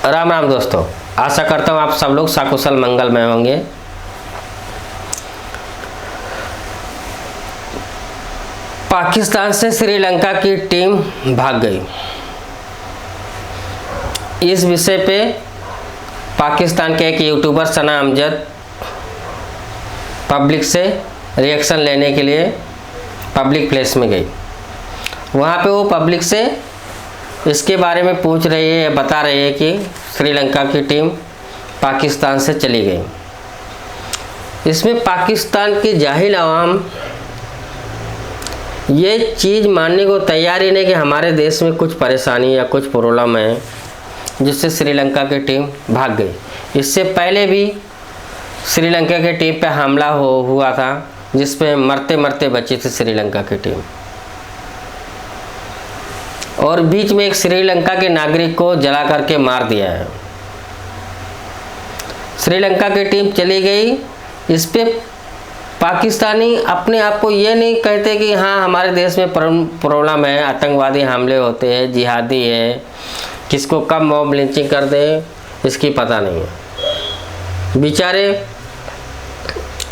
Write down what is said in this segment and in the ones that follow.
राम राम दोस्तों, आशा करता हूँ आप सब लोग सकुशल मंगलमय होंगे। पाकिस्तान से श्रीलंका की टीम भाग गई। इस विषय पे पाकिस्तान के एक यूट्यूबर सना अमजद पब्लिक से रिएक्शन लेने के लिए पब्लिक प्लेस में गई। वहाँ पे वो पब्लिक से इसके बारे में पूछ रही है, बता रही है कि श्रीलंका की टीम पाकिस्तान से चली गई। इसमें पाकिस्तान की जाहिल आवाम ये चीज़ मानने को तैयार ही नहीं कि हमारे देश में कुछ परेशानी या कुछ प्रॉब्लम है जिससे श्रीलंका की टीम भाग गई। इससे पहले भी श्रीलंका की टीम पे हमला हुआ था जिसपे मरते मरते बची थी श्रीलंका की टीम, और बीच में एक श्रीलंका के नागरिक को जला करके मार दिया है। श्रीलंका की टीम चली गई। इस पे पाकिस्तानी अपने आप को ये नहीं कहते कि हाँ हमारे देश में प्रॉब्लम है, आतंकवादी हमले होते हैं, जिहादी है, किसको कब मॉब लिंचिंग कर दे इसकी पता नहीं है। बेचारे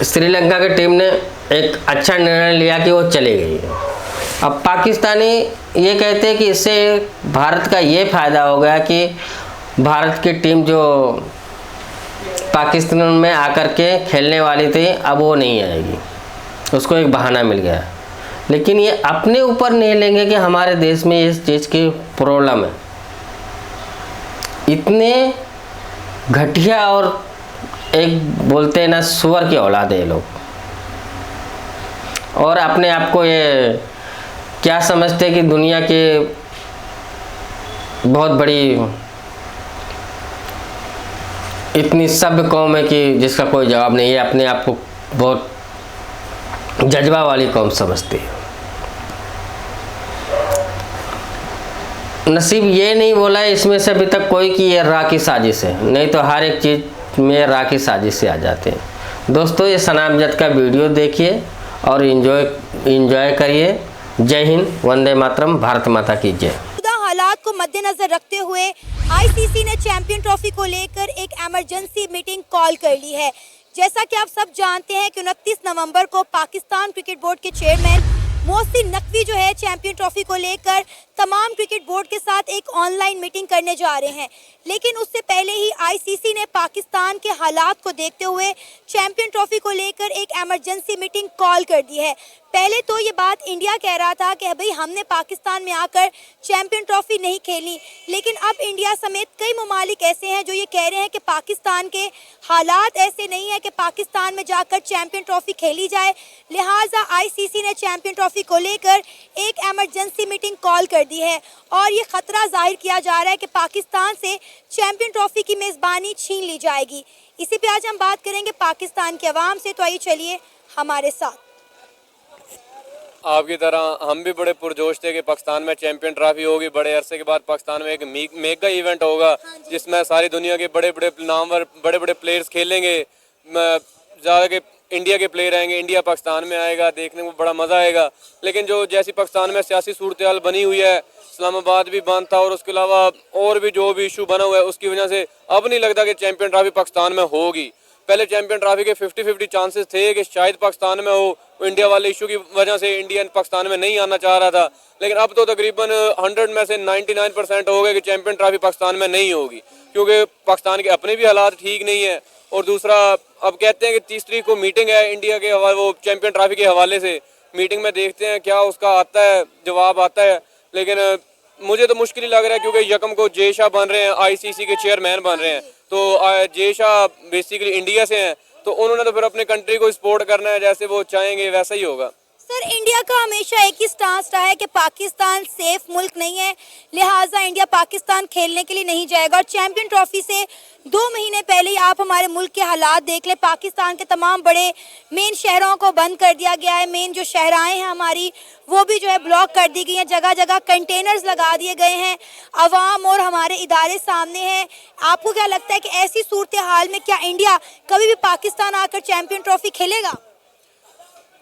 श्रीलंका की टीम ने एक अच्छा निर्णय लिया कि वो चली गई। अब पाकिस्तानी ये कहते हैं कि इससे भारत का ये फ़ायदा हो गया कि भारत की टीम जो पाकिस्तान में आकर के खेलने वाली थी अब वो नहीं आएगी, उसको एक बहाना मिल गया। लेकिन ये अपने ऊपर नहीं लेंगे कि हमारे देश में इस चीज़ की प्रॉब्लम है। इतने घटिया और एक बोलते हैं ना सुअर की औलाद है ये लोग, और अपने आप को ये क्या समझते हैं कि दुनिया के बहुत बड़ी इतनी सभ्य कौम है कि जिसका कोई जवाब नहीं है। अपने आप को बहुत जज्बा वाली कौम समझती है। नसीब ये नहीं बोला है इसमें से अभी तक कोई कि ये राह की साजिश है, नहीं तो हर एक चीज़ में राह की साजिश से आ जाते हैं। दोस्तों ये सना अमजद का वीडियो देखिए और इन्जॉय करिए। जय हिंद, वंदे मातरम, भारत माता की जय। हालात को मद्देनजर रखते हुए आईसीसी ने चैंपियन ट्रॉफी को लेकर एक इमरजेंसी मीटिंग कॉल कर ली है। जैसा कि आप सब जानते हैं कि 29 नवंबर को पाकिस्तान क्रिकेट बोर्ड के चेयरमैन मोहसिन नकवी जो है चैंपियन ट्रॉफी को लेकर तमाम क्रिकेट बोर्ड के साथ एक ऑनलाइन मीटिंग करने जा रहे हैं। लेकिन उससे पहले ही आईसीसी ने पाकिस्तान के हालात को देखते हुए चैंपियन ट्रॉफी को लेकर एक इमरजेंसी मीटिंग कॉल कर दी है। पहले तो ये बात इंडिया कह रहा था कि भाई हमने पाकिस्तान में आकर चैंपियन ट्रॉफी नहीं खेली, लेकिन अब इंडिया समेत कई ममालिक ऐसे हैं जो ये कह रहे हैं कि पाकिस्तान के हालात ऐसे नहीं है कि पाकिस्तान में जाकर चैंपियन ट्रॉफी खेली जाए। लिहाजा आईसीसी ने चैंपियन ट्रॉफी को लेकर एक इमरजेंसी मीटिंग कॉल कर दी है और ये खतरा जाहिर किया जा रहा है कि पाकिस्तान से चैंपियन ट्रॉफी की मेज़बानी छीन ली जाएगी। इसी पे आज हम बात करेंगे पाकिस्तान के अवाम से, तो आइए चलिए हमारे साथ। आपकी तरह हम भी बड़े पुरजोश थे कि पाकिस्तान में चैंपियन ट्रॉफी होगी। बड़े अरसे के बाद पाकिस्तान में एक मेगा इवेंट होगा जिसमें सारी दुनिया के बड़े बड़े नामवर बड़े बड़े प्लेयर्स खेलेंगे। ज़्यादा के इंडिया के प्लेयर आएंगे, इंडिया पाकिस्तान में आएगा, देखने में बड़ा मज़ा आएगा। लेकिन जो जैसी पाकिस्तान में सियासी सूरत हाल बनी हुई है, इस्लामाबाद भी बंद था और उसके अलावा और भी जो भी इशू बना हुआ है उसकी वजह से अब नहीं लगता कि चैंपियन ट्रॉफी पाकिस्तान में होगी। पहले चैंपियन ट्रॉफी के 50-50 चांसेस थे कि शायद पाकिस्तान में हो। इंडिया वाले इशू की वजह से इंडिया पाकिस्तान में नहीं आना चाह रहा था, लेकिन अब तो तकरीबन 100 में से 99% हो गए कि चैंपियन ट्रॉफी पाकिस्तान में नहीं होगी, क्योंकि पाकिस्तान के अपने भी हालात ठीक नहीं है। और दूसरा अब कहते हैं कि 30 तारीख को मीटिंग है इंडिया के वो चैंपियन ट्रॉफी के हवाले से। मीटिंग में देखते हैं क्या उसका आता है, जवाब आता है। लेकिन मुझे तो मुश्किल ही लग रहा है क्योंकि यकम को जय शाह बन रहे हैं, आईसीसी के चेयरमैन बन रहे हैं। तो जय शाह बेसिकली इंडिया से हैं, तो उन्होंने तो फिर अपने कंट्री को सपोर्ट करना है, जैसे वो चाहेंगे वैसा ही होगा। सर, इंडिया का हमेशा एक ही स्टांस रहा है कि पाकिस्तान सेफ मुल्क नहीं है, लिहाजा इंडिया पाकिस्तान खेलने के लिए नहीं जाएगा। और चैंपियन ट्रॉफी से 2 महीने पहले ही आप हमारे मुल्क के हालात देख लें। पाकिस्तान के तमाम बड़े मेन शहरों को बंद कर दिया गया है। मेन जो शहराएं हैं हमारी वो भी जो है ब्लॉक कर दी गई हैं। जगह जगह कंटेनर्स लगा दिए गए हैं। अवाम और हमारे इदारे सामने हैं। आपको क्या लगता है कि ऐसी सूरत हाल में क्या इंडिया कभी भी पाकिस्तान आकर चैंपियन ट्रॉफी खेलेगा?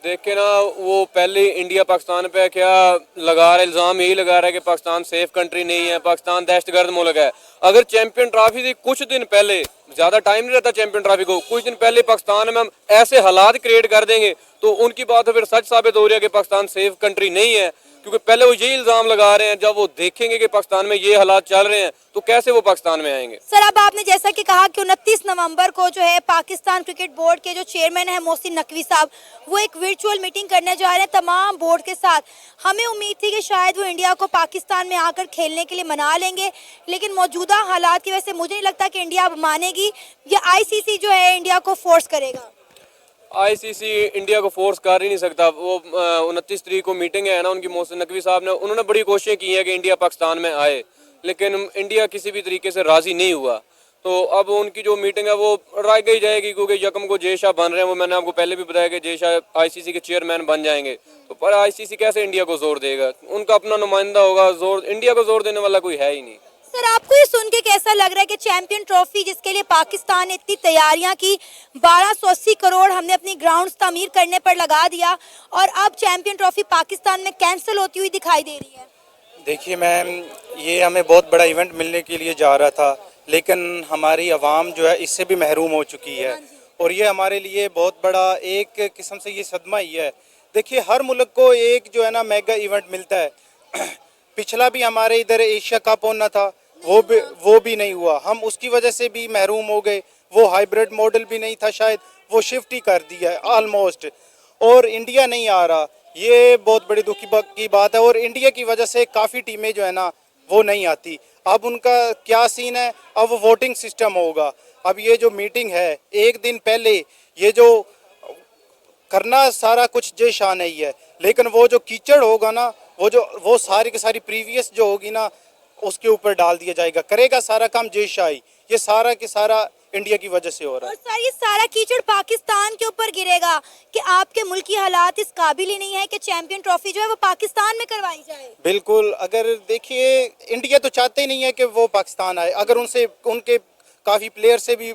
देखे ना, वो पहले इंडिया पाकिस्तान पे क्या लगा रहा है, इल्ज़ाम यही लगा रहा है कि पाकिस्तान सेफ कंट्री नहीं है, पाकिस्तान दहशतगर्द मुल्क है। अगर चैंपियन ट्रॉफी थी कुछ दिन पहले, ज़्यादा टाइम नहीं रहता चैंपियन ट्रॉफी को, कुछ दिन पहले पाकिस्तान में हम ऐसे हालात क्रिएट कर देंगे तो उनकी बात फिर सच साबित हो रही है कि पाकिस्तान सेफ कंट्री नहीं है। क्योंकि पहले वो यही इल्ज़ाम लगा रहे हैं, जब वो देखेंगे कि पाकिस्तान में ये हालात चल रहे हैं तो कैसे वो पाकिस्तान में आएंगे। सर, अब आपने जैसा कि कहा कि 29 नवंबर को जो है पाकिस्तान क्रिकेट बोर्ड के जो चेयरमैन है मोहसिन नकवी साहब, वो एक वर्चुअल मीटिंग करने जा रहे हैं तमाम बोर्ड के साथ। हमें उम्मीद थी कि शायद वो इंडिया को पाकिस्तान में आकर खेलने के लिए मना लेंगे, लेकिन मौजूदा हालात की वजह से मुझे नहीं लगता कि इंडिया अब मानेगी या आईसीसी जो है इंडिया को फोर्स करेगा। आईसीसी इंडिया को फोर्स कर ही नहीं सकता। वो 29 तारीख को मीटिंग है ना उनकी, मोहसिन नकवी साहब ने, उन्होंने बड़ी कोशिशें की है कि इंडिया पाकिस्तान में आए, लेकिन इंडिया किसी भी तरीके से राज़ी नहीं हुआ। तो अब उनकी जो मीटिंग है वो रह गई जाएगी, क्योंकि यकम को जय शाह बन रहे हैं। वो मैंने आपको पहले भी बताया कि जय शाह आईसीसी के चेयरमैन बन जाएंगे, तो पर आईसीसी कैसे इंडिया को जोर देगा? उनका अपना नुमाइंदा होगा, जोर इंडिया को जोर देने वाला कोई है ही नहीं। सर, आपको ये सुन के कैसा लग रहा है कि चैंपियन ट्रॉफी जिसके लिए पाकिस्तान ने इतनी तैयारियां की, 1280 करोड़ हमने अपनी ग्राउंड्स तामीर करने पर लगा दिया, और अब चैंपियन ट्रॉफी पाकिस्तान में कैंसिल होती हुई दिखाई दे रही है? देखिए मैम, ये हमें बहुत बड़ा इवेंट मिलने के लिए जा रहा था, लेकिन हमारी आवाम जो है इससे भी महरूम हो चुकी है, और ये हमारे लिए बहुत बड़ा एक किस्म से ये सदमा ही है। देखिए, हर मुल्क को एक जो है ना मेगा इवेंट मिलता है। पिछला भी हमारे इधर एशिया कप होना था, वो भी नहीं हुआ, हम उसकी वजह से भी महरूम हो गए। वो हाइब्रिड मॉडल भी नहीं था, शायद वो शिफ्ट ही कर दिया है ऑलमोस्ट, और इंडिया नहीं आ रहा। ये बहुत बड़ी दुख की बात है, और इंडिया की वजह से काफ़ी टीमें जो है ना वो नहीं आती। अब उनका क्या सीन है, अब वो वोटिंग सिस्टम होगा। अब ये जो मीटिंग है एक दिन पहले, ये जो करना सारा कुछ जय शाह नहीं है, लेकिन वो जो कीचड़ होगा ना, वो सारी की सारी प्रीवियस जो होगी ना उसके ऊपर डाल दिया जाएगा। करेगा सारा काम जय शाह ही। ये सारा के सारा इंडिया की वजह से हो रहा है। और सर, ये सारा कीचड़ पाकिस्तान के ऊपर गिरेगा कि आपके मुल्क की हालात इस काबिल ही नहीं है कि चैंपियन ट्रॉफी जो है वो पाकिस्तान में करवाई जाए। बिल्कुल, अगर देखिए इंडिया तो चाहते ही नहीं है कि वो पाकिस्तान आए। अगर उनसे उनके काफ़ी प्लेयर से भी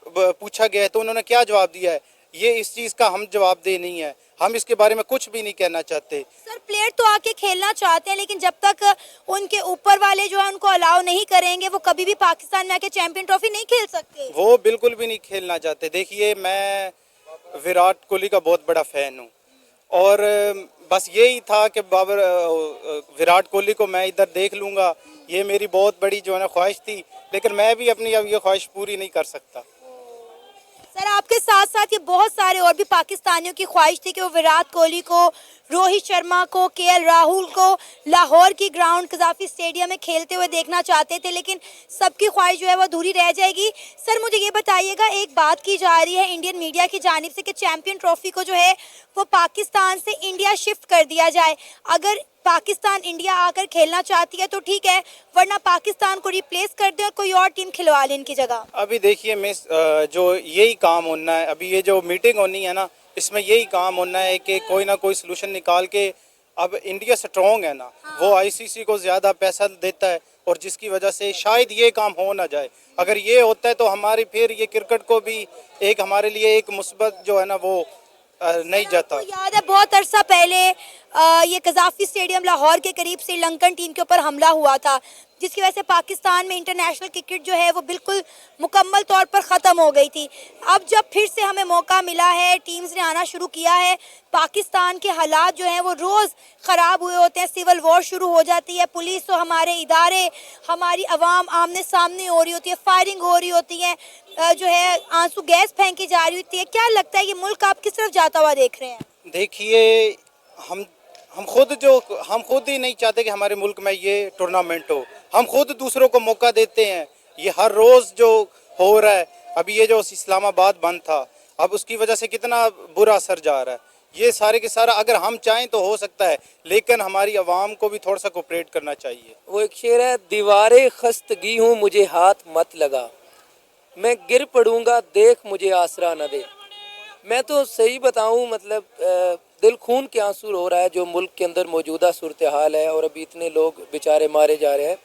पूछा गया है तो उन्होंने क्या जवाब दिया है, ये इस चीज़ का हम जवाबदेह नहीं है, हम इसके बारे में कुछ भी नहीं कहना चाहते। सर, प्लेयर तो आके खेलना चाहते हैं, लेकिन जब तक उनके ऊपर वाले जो है उनको अलाउ नहीं करेंगे, वो कभी भी पाकिस्तान में आके चैंपियन ट्रॉफी नहीं खेल सकते। वो बिल्कुल भी नहीं खेलना चाहते। देखिए, मैं विराट कोहली का बहुत बड़ा फ़ैन हूँ, और बस यही था कि विराट कोहली को मैं इधर देख लूँगा, ये मेरी बहुत बड़ी जो है ना ख्वाहिश थी, लेकिन मैं भी अपनी अब ये ख्वाहिश पूरी नहीं कर सकता। सर, आपके साथ साथ ये बहुत सारे और भी पाकिस्तानियों की ख्वाहिश थी कि वो विराट कोहली को, रोहित शर्मा को, केएल राहुल को लाहौर की ग्राउंड कज़ाफ़ी स्टेडियम में खेलते हुए देखना चाहते थे, लेकिन सबकी ख्वाहिश जो है वो अधूरी रह जाएगी। सर, मुझे ये बताइएगा, एक बात की जा रही है इंडियन मीडिया की जानिब से कि चैंपियन ट्रॉफी को जो है वो पाकिस्तान से इंडिया शिफ्ट कर दिया जाए। अगर पाकिस्तान इंडिया आकर खेलना चाहती है तो ठीक है, वरना पाकिस्तान को रिप्लेस कर दे और कोई और टीम खिलवा ले इनकी जगह। अभी देखिए मिस, जो यही काम होना है, अभी ये जो मीटिंग होनी है ना, इसमें यही काम होना है कि कोई ना कोई सलूशन निकाल के, अब इंडिया स्ट्रॉन्ग है ना, वो आईसीसी को ज़्यादा पैसा देता है, और जिसकी वजह से शायद ये काम हो ना जाए। अगर ये होता है तो हमारी फिर ये क्रिकेट को भी एक हमारे लिए एक मुस्बत जो है ना वो नहीं जाता। तो याद है बहुत अरसा पहले ये कज़ाफ़ी स्टेडियम लाहौर के करीब श्रीलंकन टीम के ऊपर हमला हुआ था, जिसकी वजह से पाकिस्तान में इंटरनेशनल क्रिकेट जो है वो बिल्कुल मुकम्मल तौर पर ख़त्म हो गई थी। अब जब फिर से हमें मौका मिला है, टीम्स ने आना शुरू किया है, पाकिस्तान के हालात जो हैं वो रोज़ ख़राब हुए होते हैं, सिविल वॉर शुरू हो जाती है, पुलिस और हमारे इदारे, हमारी आवाम आमने सामने हो रही होती है, फायरिंग हो रही होती है, जो है आंसू गैस फेंकी जा रही होती है। क्या लगता है ये मुल्क आप किस तरफ जाता हुआ देख रहे हैं? देखिए, हम खुद ही नहीं चाहते कि हमारे मुल्क में ये टूर्नामेंट हो। हम खुद दूसरों को मौका देते हैं। ये हर रोज़ जो हो रहा है, अभी ये जो इस्लामाबाद बंद था, अब उसकी वजह से कितना बुरा असर जा रहा है। ये सारे के सारा अगर हम चाहें तो हो सकता है, लेकिन हमारी आवाम को भी थोड़ा सा कोऑपरेट करना चाहिए। वो एक शेर है, दीवारे खस्तगी हूँ मुझे हाथ मत लगा, मैं गिर पड़ूंगा देख मुझे आसरा न दे। मैं तो सही बताऊं, मतलब दिल खून के आंसू हो रहा है जो मुल्क के अंदर मौजूदा सूरत हाल है, और अभी इतने लोग बेचारे मारे जा रहे हैं।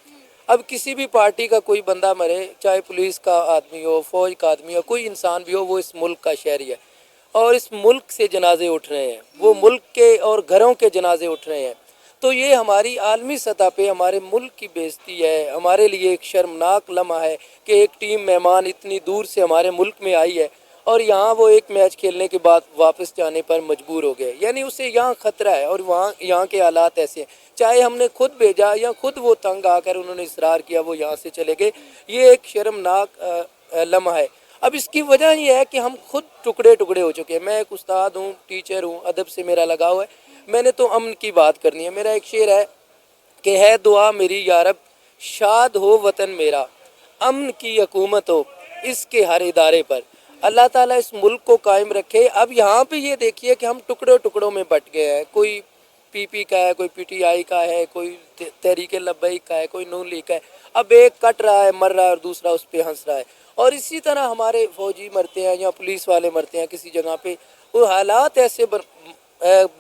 अब किसी भी पार्टी का कोई बंदा मरे, चाहे पुलिस का आदमी हो, फौज का आदमी हो, कोई इंसान भी हो, वो इस मुल्क का शहरी है। और इस मुल्क से जनाजे उठ रहे हैं, वो मुल्क के और घरों के जनाजे उठ रहे हैं। तो ये हमारी आलमी सतह पे हमारे मुल्क की बेइज्जती है, हमारे लिए एक शर्मनाक लम्हा है कि एक टीम मेहमान इतनी दूर से हमारे मुल्क में आई है और यहाँ वो एक मैच खेलने के बाद वापस जाने पर मजबूर हो गए। यानी उसे यहाँ ख़तरा है और वहाँ यहाँ के हालात ऐसे हैं, चाहे हमने खुद भेजा या खुद वो तंग आकर उन्होंने इसरार किया वो यहाँ से चले गए। ये एक शर्मनाक लम्हा है। अब इसकी वजह ये है कि हम खुद टुकड़े टुकड़े हो चुके हैं। मैं एक उस्ताद हूँ, टीचर हूँ, अदब से मेरा लगाव है। मैंने तो अमन की बात करनी है। मेरा एक शेर है कि है दुआ मेरी या रब, शाद हो वतन मेरा, अमन की हुकूमत हो इसके हर इदारे पर। अल्लाह ताला इस मुल्क को कायम रखे। अब यहाँ पे ये देखिए कि हम टुकड़ों टुकड़ों में बट गए हैं। कोई पीपी का है, कोई पीटीआई का है, कोई तहरीक लब्बैक का है, कोई नून लीग का है। अब एक कट रहा है, मर रहा है और दूसरा उस पर हंस रहा है। और इसी तरह हमारे फौजी मरते हैं या पुलिस वाले मरते हैं किसी जगह पे। वो हालात ऐसे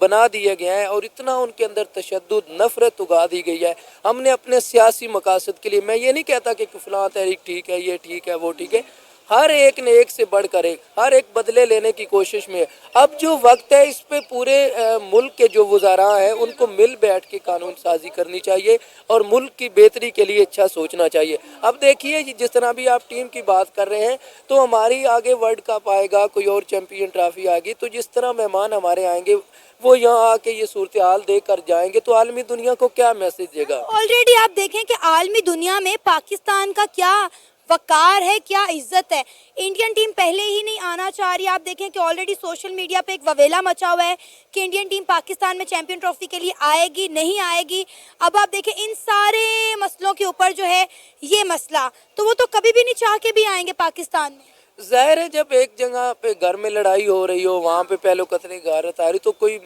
बना दिए गए हैं और इतना उनके अंदर तशद्दुद, नफ़रत उगा दी गई है। हमने अपने सियासी मकासद के लिए, मैं ये नहीं कहता कि फ़लाँ तहरीक ठीक है, ये ठीक है, वो ठीक है, हर एक ने एक से बढ़कर एक, हर एक बदले लेने की कोशिश में। अब जो वक्त है इस पे पूरे मुल्क के जो वज़ारा हैं उनको मिल बैठ के कानून साजी करनी चाहिए और मुल्क की बेहतरी के लिए अच्छा सोचना चाहिए। अब देखिए जिस तरह भी आप टीम की बात कर रहे हैं तो हमारी आगे वर्ल्ड कप आएगा, कोई और चैम्पियन ट्रॉफी आएगी, तो जिस तरह मेहमान हमारे आएंगे वो यहाँ आके ये सूरत हाल देख कर जाएंगे तो आलमी दुनिया को क्या मैसेज देगा। ऑलरेडी आप देखें कि आलमी दुनिया में पाकिस्तान का क्या वकार है, क्या इज्जत है। इंडियन टीम पहले ही नहीं आना चाह रही। आप देखें कि ऑलरेडी सोशल मीडिया पे एक ववेला मचा हुआ है कि इंडियन टीम पाकिस्तान में चैंपियन ट्रॉफी के लिए आएगी नहीं आएगी। अब आप देखें इन सारे मसलों के ऊपर जो है ये मसला, तो वो तो कभी भी नहीं चाह के भी आएंगे पाकिस्तान में। ज़ाहिर है जब एक जगह पे घर में लड़ाई हो रही हो, वहाँ पे पहले कतरे गारत आ रही, तो कोई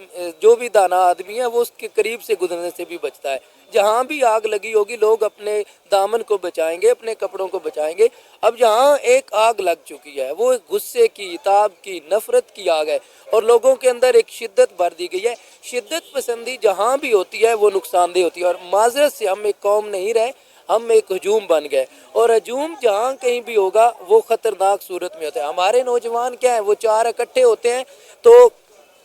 जो भी दाना आदमी है वो उसके करीब से गुजरने से भी बचता है। जहाँ भी आग लगी होगी लोग अपने दामन को बचाएंगे, अपने कपड़ों को बचाएंगे। अब जहाँ एक आग लग चुकी है वो गुस्से की, ताब की, नफ़रत की आग है और लोगों के अंदर एक शिद्दत भर दी गई है। शिद्दत पसंदी जहाँ भी होती है वो नुकसानदेह होती है और माजरत से हम एक कौम नहीं रहे, हम एक हजूम बन गए और हजूम जहाँ कहीं भी होगा वो ख़तरनाक सूरत में होता है। हमारे नौजवान क्या है, वो चार इकट्ठे होते हैं तो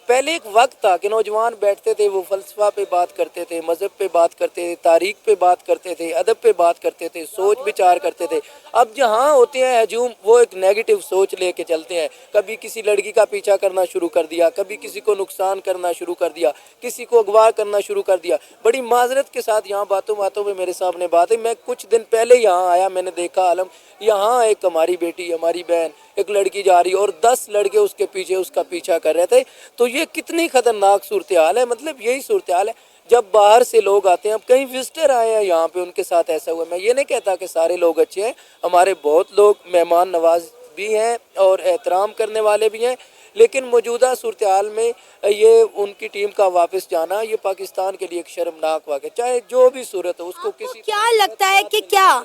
पहले एक वक्त था कि नौजवान बैठते थे, वो फ़लसफ़ा पे बात करते थे, मज़हब पे बात करते थे, तारीख़ पे बात करते थे, अदब पे बात करते थे, सोच विचार करते थे। अब जहाँ होते हैं हजूम वो एक नेगेटिव सोच लेके चलते हैं। कभी किसी लड़की का पीछा करना शुरू कर दिया, कभी किसी को नुकसान करना शुरू कर दिया, किसी को अगवा करना शुरू कर दिया। बड़ी माजरत के साथ यहाँ बातों बातों में मेरे सामने बात है, मैं कुछ दिन पहले यहाँ आया, मैंने देखा आलम यहाँ एक हमारी बेटी, हमारी बहन, एक लड़की जा रही और 10 लड़के उसके पीछे उसका पीछा कर रहे थे। तो ये कितनी ख़तरनाक सूरत हाल है। मतलब यही सूरत हाल है जब बाहर से लोग आते हैं। अब कहीं विजिटर आए हैं यहाँ पे, उनके साथ ऐसा हुआ। मैं ये नहीं कहता कि सारे लोग अच्छे हैं, हमारे बहुत लोग मेहमान नवाज भी हैं और एहतराम करने वाले भी हैं, लेकिन मौजूदा सूरत हाल में ये उनकी टीम का वापस जाना ये पाकिस्तान के लिए एक शर्मनाक वाक़या, चाहे जो भी सूरत हो उसको किसी। क्या लगता है कि क्या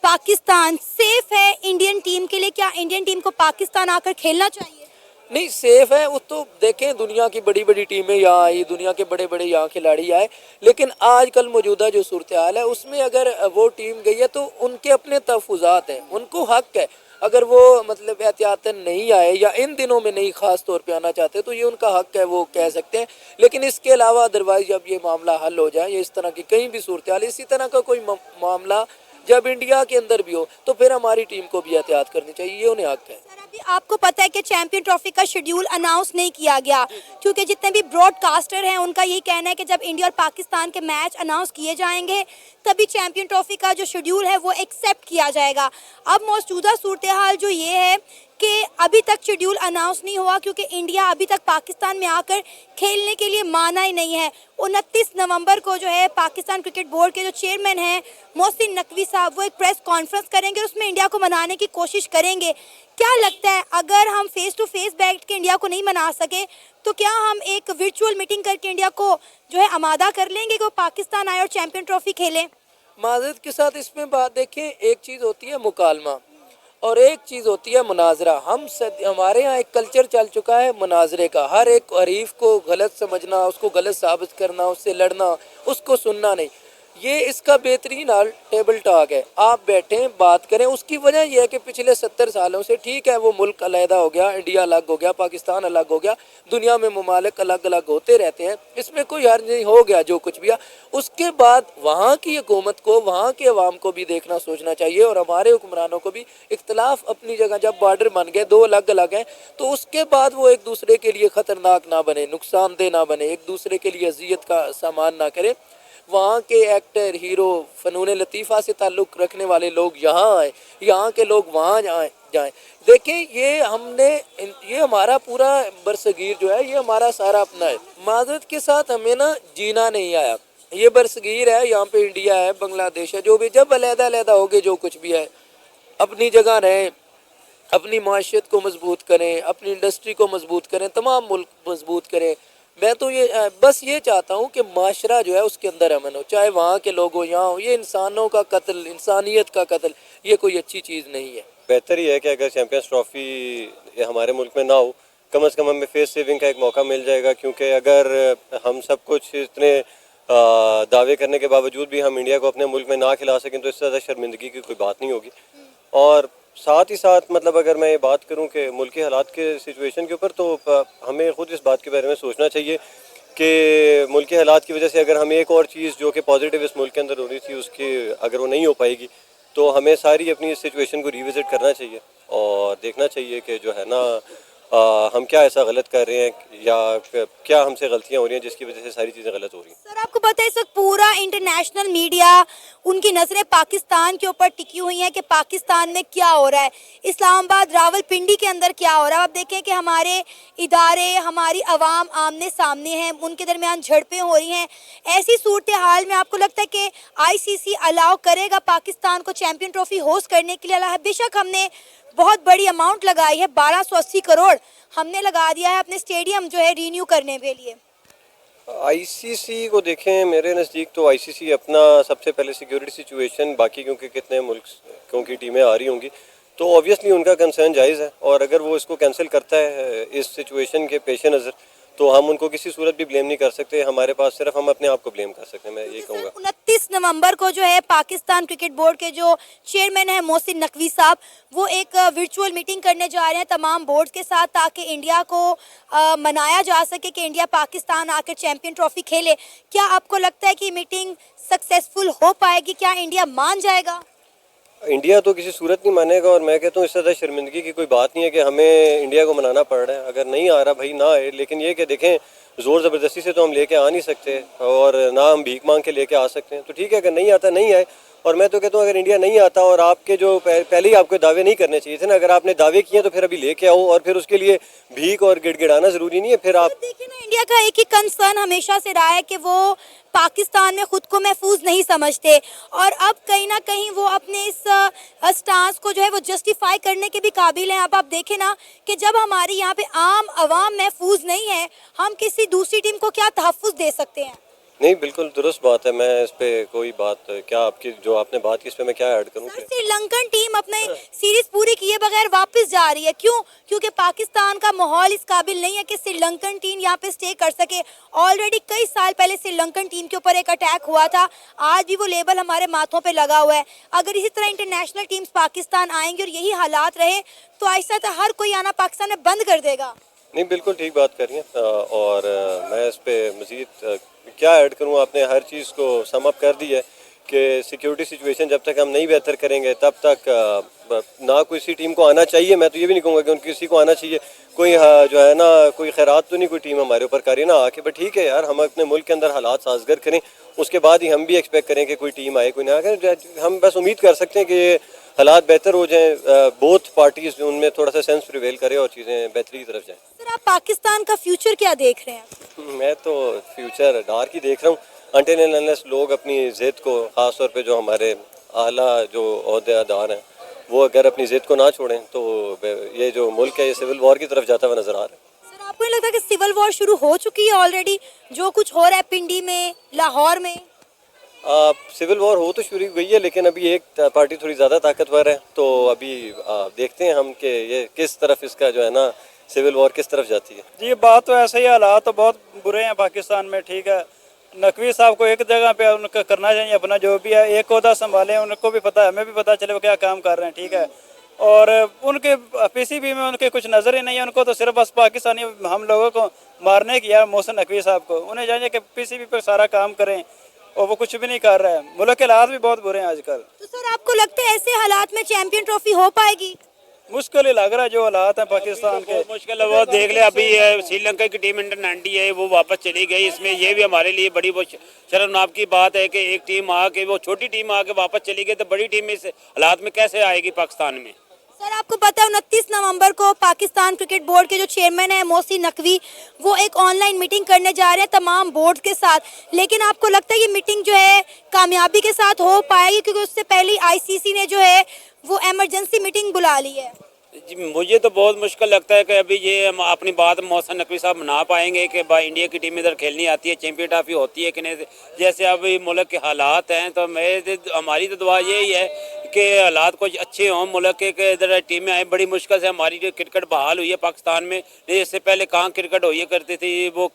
पाकिस्तान सेफ है इंडियन टीम के लिए? क्या इंडियन टीम को पाकिस्तान आकर खेलना चाहिए? नहीं, सेफ है वो तो देखें, दुनिया की बड़ी बड़ी टीमें यहाँ आई, दुनिया के बड़े बड़े यहाँ खिलाड़ी आए, लेकिन आजकल मौजूदा जो सूरत हाल है उसमें अगर वो टीम गई है तो उनके अपने तहफ़्फ़ुज़ात हैं, उनको हक़ है। अगर वो मतलब एहतियातन नहीं आए या इन दिनों में नहीं ख़ास तौर पे आना चाहते तो ये उनका हक़ है, वो कह सकते हैं। लेकिन इसके अलावा अदरवाइज़ जब ये मामला हल हो जाए, ये इस तरह की कहीं भी सूरत हाल, इसी तरह का कोई मामला जब इंडिया के अंदर भी हो तो फिर हमारी टीम को भी एहतियात करनी चाहिए, ये उन्हें हक़ है। सर अभी आपको पता है कि चैंपियन ट्रॉफी का शेड्यूल अनाउंस नहीं किया गया, क्योंकि जितने भी ब्रॉडकास्टर हैं उनका यही कहना है कि जब इंडिया और पाकिस्तान के मैच अनाउंस किए जाएंगे तभी चैंपियन ट्रॉफी का जो शेड्यूल है वो एक्सेप्ट किया जाएगा। अब मौजूदा सूरत हाल जो ये है कि अभी तक शेड्यूल अनाउंस नहीं हुआ, क्योंकि इंडिया अभी तक पाकिस्तान में आकर खेलने के लिए माना ही नहीं है। 29 नवंबर को जो है पाकिस्तान क्रिकेट बोर्ड के जो चेयरमैन हैं मोहसिन नकवी साहब, वो एक प्रेस कॉन्फ्रेंस करेंगे और उसमें इंडिया को मनाने की कोशिश करेंगे। क्या लगता है अगर हम फेस टू फेस बैठ के इंडिया को नहीं मना सके तो क्या हम एक वर्चुअल मीटिंग करके इंडिया को जो है आमादा कर लेंगे कि वो पाकिस्तान आए और चैंपियन ट्रॉफी खेले? माजरत के साथ इसमें बात देखें, एक चीज़ होती है मुकालमा और एक चीज़ होती है मुनाजरा। हमारे यहाँ एक कल्चर चल चुका है मुनाजरे का, हर एक हरीफ को गलत समझना, उसको गलत साबित करना, उससे लड़ना, उसको सुनना नहीं। ये इसका बेहतरीन हाल टेबल टॉक है। आप बैठें बात करें। उसकी वजह यह है कि पिछले 70 सालों से ठीक है वो मुल्क अलहदा हो गया, इंडिया अलग हो गया, पाकिस्तान अलग हो गया, दुनिया में ममालिक अलग अलग होते रहते हैं, इसमें कोई हर्ज नहीं, हो गया जो कुछ भी है। उसके बाद वहाँ की हुकूमत को, वहाँ के अवाम को भी देखना सोचना चाहिए और हमारे हुक्मरानों को भी। इख्तलाफ अपनी जगह, जब बॉर्डर बन गए, दो अलग अलग हैं, तो उसके बाद वो एक दूसरे के लिए ख़तरनाक ना बने, नुकसानदेह ना बने, एक दूसरे के लिए अजियत का सामान ना करें। वहाँ के एक्टर, हीरो, फ़नून लतीफ़ा से ताल्लुक़ रखने वाले लोग यहाँ आए, यहाँ के लोग वहाँ जाएँ। देखें, ये हमारा पूरा बरसगीर जो है, ये हमारा सारा अपना है। माज़रत के साथ हमें ना जीना नहीं आया। ये बरसगीर है, यहाँ पे इंडिया है, बांग्लादेश है, जो भी, जब अलहदा हो गए, जो कुछ भी है, अपनी जगह रहें, अपनी माशियत को मजबूत करें, अपनी इंडस्ट्री को मजबूत करें, तमाम मुल्क मजबूत करें। मैं तो ये बस ये चाहता हूँ कि माशरा जो है उसके अंदर अमन हो, चाहे वहाँ के लोग हो, यहाँ हो। ये इंसानों का कत्ल, इंसानियत का कत्ल, ये कोई अच्छी चीज़ नहीं है। बेहतर ही है कि अगर चैम्पियंस ट्रॉफी हमारे मुल्क में ना हो, कम से कम हमें फेस सेविंग का एक मौका मिल जाएगा। क्योंकि अगर हम सब कुछ इतने दावे करने के बावजूद भी हम इंडिया को अपने मुल्क में ना खिला सकें तो इससे ज़्यादा शर्मिंदगी की कोई बात नहीं होगी। और साथ ही साथ मतलब अगर मैं ये बात करूं कि मुल्की हालात के सिचुएशन के ऊपर, तो हमें ख़ुद इस बात के बारे में सोचना चाहिए कि मुल्की हालात की वजह से अगर हम एक और चीज़ जो कि पॉजिटिव इस मुल्क के अंदर हो रही थी, उसकी अगर वो नहीं हो पाएगी, तो हमें सारी अपनी इस सिचुएशन को रिविज़िट करना चाहिए और देखना चाहिए कि जो है ना हम क्या ऐसा गलत कर रहे हैं या क्या हमसे गलतियां हो रही हैं जिसकी वजह से सारी चीज़ें गलत हो रही हैं। सर, आपको पता है इस वक्त पूरा इंटरनेशनल मीडिया, उनकी नज़रें पाकिस्तान के ऊपर टिकी हुई हैं कि पाकिस्तान में क्या हो रहा है, इस्लामाबाद, रावलपिंडी के अंदर क्या हो रहा है। आप देखें कि हमारे इदारे, हमारी आवाम आमने सामने हैं, उनके दरमियान झड़पें हो रही हैं। ऐसी सूरत हाल में आपको लगता है कि ICC अलाउ करेगा पाकिस्तान को चैम्पियन ट्रॉफी होस्ट करने के लिए? बेशक हमने बहुत बड़ी अमाउंट लगाई है, 1280 करोड़ हमने लगा दिया है अपने स्टेडियम जो है रीन्यू करने के लिए। ICC को देखें, मेरे नज़दीक तो ICC अपना सबसे पहले सिक्योरिटी सिचुएशन, बाकी क्योंकि कितने मुल्कों की टीमें आ रही होंगी तो ऑब्वियसली उनका कंसर्न जायज़ है। और अगर वो इसको कैंसिल करता है इस सिचुएशन के पेश नज़र, तो हम उनको किसी सूरत भी ब्लेम नहीं कर सकते। हमारे पास सिर्फ हम अपने आप को ब्लेम कर सकते हैं। मैं ये कहूँगा 29 नवंबर को जो है पाकिस्तान क्रिकेट बोर्ड के जो चेयरमैन है मोहसिन नकवी साहब, वो एक वर्चुअल मीटिंग करने जा रहे हैं तमाम बोर्ड के साथ, ताकि इंडिया को मनाया जा सके कि इंडिया पाकिस्तान आकर चैंपियन ट्रॉफी खेले। क्या आपको लगता है कि मीटिंग सक्सेसफुल हो पाएगी? क्या इंडिया मान जाएगा? इंडिया तो किसी सूरत नहीं मानेगा। और मैं कहता हूँ इससे ज़्यादा शर्मिंदगी की कोई बात नहीं है कि हमें इंडिया को मनाना पड़ रहा है। अगर नहीं आ रहा भाई ना आए, लेकिन ये कि देखें ज़ोर ज़बरदस्ती से तो हम लेके आ नहीं सकते और ना हम भीख मांग के लेके आ सकते हैं। तो ठीक है, अगर नहीं आता नहीं आए। और मैं तो कहता हूँ अगर इंडिया नहीं आता और आपके जो पहले ही आपको दावे नहीं करने चाहिए थे ना, अगर आपने दावे किए तो फिर अभी लेके आओ। और फिर उसके लिए भीख और गिड़गिड़ाना ज़रूरी नहीं है। फिर आप देखिए ना, इंडिया का एक ही कंसर्न हमेशा से रहा है कि वो पाकिस्तान में खुद को महफूज नहीं समझते, और अब कहीं ना कहीं वो अपने इस स्टांस को जो है वो जस्टिफाई करने के भी काबिल हैं। अब आप देखें ना कि जब हमारी यहाँ पे आम आवाम महफूज नहीं है, हम किसी दूसरी टीम को क्या तहफ़्फ़ुज़ दे सकते हैं? नहीं, बिल्कुल दुरुस्त बात है। मैं इस पे कोई बात क्या आपकी जो आपने बात की इस पे मैं क्या ऐड करूँ? श्रीलंकन टीम अपने सीरीज पूरी किए बगैर वापस जा रही है, क्यों? क्योंकि पाकिस्तान का माहौल इस काबिल नहीं है कि श्रीलंकन टीम यहाँ पे स्टे कर सके। ऑलरेडी कई साल पहले श्रीलंकन टीम के ऊपर एक अटैक हुआ था, आज भी वो लेबल हमारे माथों पे लगा हुआ है। अगर इसी तरह इंटरनेशनल टीम्स पाकिस्तान आएंगी और यही हालात रहे तो ऐसा तो हर कोई आना पाकिस्तान में बंद कर देगा। नहीं, बिल्कुल ठीक बात कर रही हैं। और मैं इस पे मज़ीद क्या ऐड करूँ, आपने हर चीज़ को सम अप कर दी है कि सिक्योरिटी सिचुएशन जब तक हम नहीं बेहतर करेंगे तब तक ना किसी टीम को आना चाहिए। मैं तो ये भी नहीं कहूँगा कि किसी को आना चाहिए। कोई जो है ना, कोई खैरात तो नहीं कोई टीम हमारे ऊपर करे ना आके, बट ठीक है यार, हम अपने मुल्क के अंदर हालात साजगर करें, उसके बाद ही हम भी एक्सपेक्ट करें कि कोई टीम आए कोई ना आए। हम बस उम्मीद कर सकते हैं कि हालात बेहतर हो जाएं, बोथ पार्टीज उनमें थोड़ा सा सेंस प्रिवेल करे और चीज़ें बेहतरी की तरफ जाएं। सर, आप पाकिस्तान का फ्यूचर क्या देख रहे हैं? मैं तो फ्यूचर डार्क ही देख रहा हूँ अनटिल एंड अनलेस लोग अपनी ज़िद को, ख़ास तौर पे जो हमारे आला जो ओहदेदार हैं, वो अगर अपनी ज़िद को ना छोड़ें तो ये जो मुल्क है ये सिविल वॉर की तरफ जाता हुआ नज़र आ रहा है। सर, आपको नहीं लगता कि सिविल वॉर शुरू हो चुकी है ऑलरेडी? जो कुछ हो रहा है पिंडी में, लाहौर में, सिविल वॉर हो तो शुरू हुई है, लेकिन अभी एक पार्टी थोड़ी ज़्यादा ताकतवर है। तो अभी देखते हैं हम कि ये किस तरफ इसका जो है ना सिविल वॉर किस तरफ जाती है। जी, बात तो ऐसे ही, हालात तो बहुत बुरे हैं पाकिस्तान में, ठीक है नकवी साहब को एक जगह पे उनका करना चाहिए अपना जो भी है, एक ओहदा संभालें, उनको भी पता है, हमें भी पता चले वो क्या काम कर रहे हैं, ठीक है। और उनके पीसीबी में उनके कुछ नज़र ही नहीं है, उनको तो सिर्फ बस पाकिस्तानी हम लोगों को मारने की है। मोहसिन नकवी साहब को उन्हें चाहिए कि पीसीबी पर सारा काम करें, और वो कुछ भी नहीं कर रहा है। मुल्क के हालात भी बहुत बुरे हैं आजकल। तो सर आपको लगता है ऐसे हालात में चैंपियन ट्रॉफी हो पाएगी? मुश्किल ही लग रहा है जो हालात हैं पाकिस्तान के। मुश्किल है, वो देख ले अभी श्रीलंका की टीम अंडर 90 है, वो वापस चली गई। इसमें ये भी हमारे लिए बड़ी वो शर्मनाक की बात है कि एक टीम आके, वो छोटी टीम आके वापस चली गई, तो बड़ी टीम इस हालात में कैसे आएगी पाकिस्तान में। सर आपको पता है 29 नवंबर को पाकिस्तान क्रिकेट बोर्ड के जो चेयरमैन है मोहसिन नकवी, वो एक ऑनलाइन मीटिंग करने जा रहे हैं तमाम बोर्ड के साथ, लेकिन आपको लगता है ये मीटिंग जो है कामयाबी के साथ हो पाएगी? क्योंकि उससे पहले आईसीसी ने जो है वो इमरजेंसी मीटिंग बुला ली है। जी, मुझे तो बहुत मुश्किल लगता है कि अभी ये हम अपनी बात मोहसिन नकवी साहब मना पाएंगे कि भाई इंडिया की टीम इधर खेलनी आती है, चैंपियन ट्रॉफी होती है कि नहीं। जैसे अभी मुल्क के हालात हैं, तो हमारी तो दुआ यही है कि हालात कुछ अच्छे हों मुल्क के, इधर टीमें आए। बड़ी मुश्किल से हमारी जो क्रिकेट बहाल हुई है पाकिस्तान में, इससे पहले कहाँ क्रिकेट हुई करती थी। वो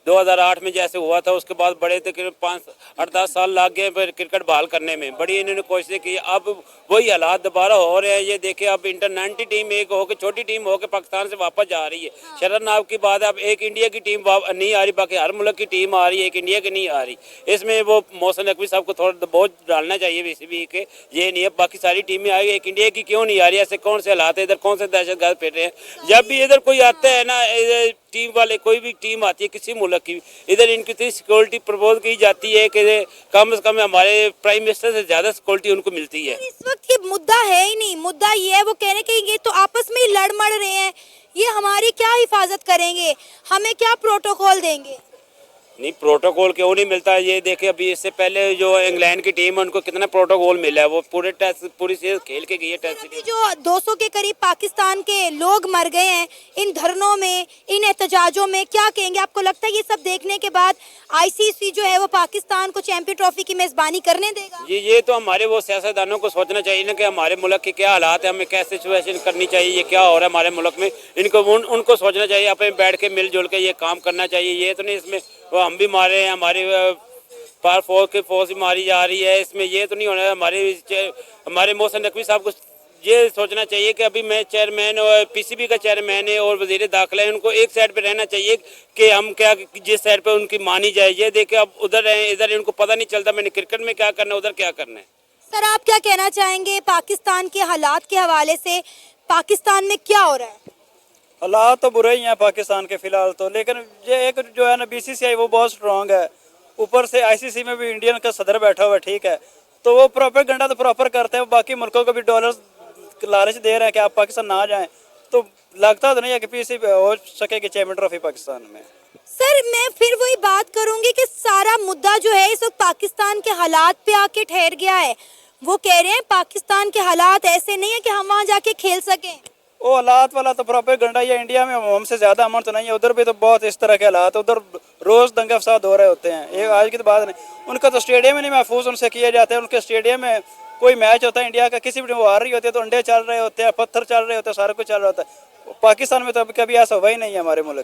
2008 में जैसे हुआ था, उसके बाद बड़े तकरीबन 5-8-10 साल लग गए फिर क्रिकेट बहाल करने में। बड़ी इन्होंने कोशिश की, अब वही हालात दोबारा हो रहे हैं। ये देखिए अब इंटर 90 टीम एक होकर, छोटी टीम होकर पाकिस्तान से वापस जा रही है। शर्मनाक की बात है, अब एक इंडिया की टीम नहीं आ रही, बाकी हर मुल्क की टीम आ रही है, एक इंडिया की नहीं आ रही। इसमें वो मोहसिन नकवी साहब को थोड़ा बहुत डालना चाहिए बीसीबी के, ये नहीं है बाकी सारी टीमें आ गई, एक इंडिया की क्यों नहीं आ रही। ऐसे कौन से हालात है, इधर कौन से दहशतगर्द फिर रहे हैं। जब भी इधर कोई आता है ना, टीम वाले कोई भी टीम आती है किसी मुल्क की, इधर इनकी इतनी सिक्योरिटी प्रपोज की जाती है कि कम से कम हमारे प्राइम मिनिस्टर से ज़्यादा सिक्योरिटी उनको मिलती है। इस वक्त ये मुद्दा है ही नहीं, मुद्दा ये है वो कहने कि ये तो आपस में ही लड़ मड़ रहे हैं, ये हमारी क्या हिफाजत करेंगे, हमें क्या प्रोटोकॉल देंगे। नहीं, प्रोटोकॉल क्यों नहीं मिलता है। ये देखिए अभी इससे पहले जो इंग्लैंड की टीम है उनको कितना प्रोटोकॉल मिला है, वो पूरे टेस्ट पूरी सीरीज खेल के गई है टेस्ट सीरीज। जो 200 के करीब पाकिस्तान के लोग मर गए हैं इन धरनों में, इन एहतजाजों में, क्या कहेंगे? आपको लगता है ये सब देखने के बाद आईसीसी जो है वो पाकिस्तान को चैंपियन ट्रॉफी की मेजबानी करने देगा? ये तो हमारे वो सियासतदानों को सोचना चाहिए ना कि हमारे मुल्क के क्या हालात है, हमें कैसे सिचुएशन करनी चाहिए, ये क्या हो रहा है हमारे मुल्क में। इनको उनको सोचना चाहिए, अपने बैठ के मिलजुल के ये काम करना चाहिए। ये तो नहीं इसमें वो हम भी मारे हैं, हमारी पार फोर्स भी मारी जा रही है, इसमें ये तो नहीं होना है। हमारे मोहसिन नकवी साहब को ये सोचना चाहिए कि अभी मैं चेयरमैन और पीसीबी का चेयरमैन है और वजीर दाखिला है, उनको एक साइड पे रहना चाहिए कि हम क्या जिस साइड पे उनकी मानी जाए। ये देखे अब उधर रहे, इधर इनको पता नहीं चलता मैंने क्रिकेट में क्या करना है, उधर क्या करना है। सर आप क्या कहना चाहेंगे पाकिस्तान के हालात के हवाले से, पाकिस्तान में क्या हो रहा है? हालात तो बुरे ही हैं पाकिस्तान के फिलहाल तो, लेकिन ये एक जो है ना बीसीसीआई वो बहुत स्ट्रांग है। ऊपर से आईसीसी में भी इंडियन का सदर बैठा हुआ है, ठीक है, तो वो प्रॉपर गंडा तो प्रॉपर करते हैं। बाकी मुल्कों को भी डॉलर लालच दे रहे हैं कि आप पाकिस्तान ना जाएं, तो लगता तो नहीं है कि पीसीबी हो सकेगी चैंपियन ट्रॉफी पाकिस्तान में। सर मैं फिर वही बात करूंगी कि सारा मुद्दा जो है इस वक्त पाकिस्तान के हालात पे आके ठहर गया है। वो कह रहे हैं पाकिस्तान के हालात ऐसे नहीं है कि हम वहाँ जाके खेल सकें। वो हालात वाला तो प्रॉपर गंडा या इंडिया में हमसे ज़्यादा अमन तो नहीं है, उधर भी तो बहुत इस तरह के हालात, उधर रोज़ दंगे फसाद हो रहे होते हैं। ये आज की तो बात नहीं, उनका तो स्टेडियम ही नहीं महफूज उनसे किए जाते हैं। उनके स्टेडियम में कोई मैच होता है इंडिया का, किसी भी टीम हार रही होती है तो अंडे चल रहे होते हैं, पत्थर चल रहे होते हैं, सारा कुछ चल रहा होता है। पाकिस्तान में तो अभी कभी ऐसा हुआ ही नहीं है हमारे मुल्क में।